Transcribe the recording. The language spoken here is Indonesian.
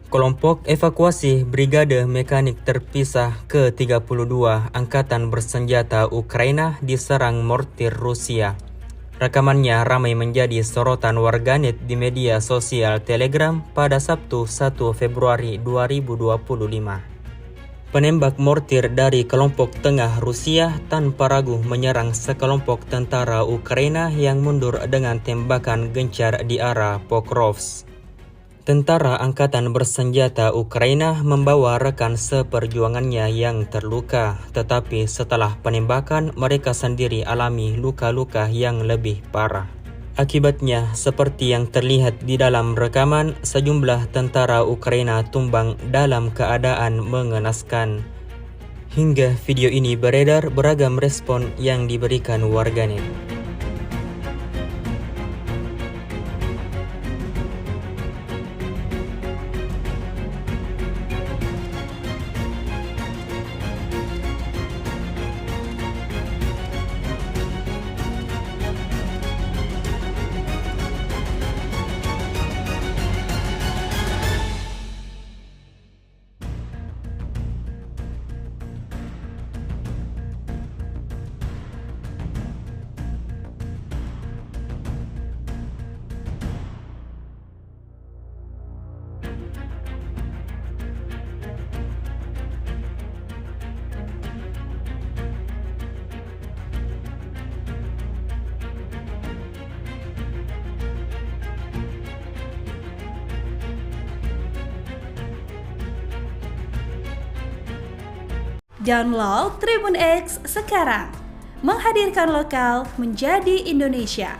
Kelompok evakuasi Brigade Mekanik Terpisah ke-32 Angkatan Bersenjata Ukraina diserang mortir Rusia. Rekamannya ramai menjadi sorotan warganet di media sosial Telegram pada Sabtu 1 Februari 2025. Penembak mortir dari kelompok tengah Rusia tanpa ragu menyerang sekelompok tentara Ukraina yang mundur dengan tembakan gencar di arah Pokrovsk. Tentara Angkatan Bersenjata Ukraina membawa rekan seperjuangannya yang terluka, tetapi setelah penembakan mereka sendiri alami luka-luka yang lebih parah. Akibatnya, seperti yang terlihat di dalam rekaman, sejumlah tentara Ukraina tumbang dalam keadaan mengenaskan. Hingga video ini beredar, beragam respon yang diberikan warganet. Download Tribun X sekarang, menghadirkan lokal menjadi Indonesia.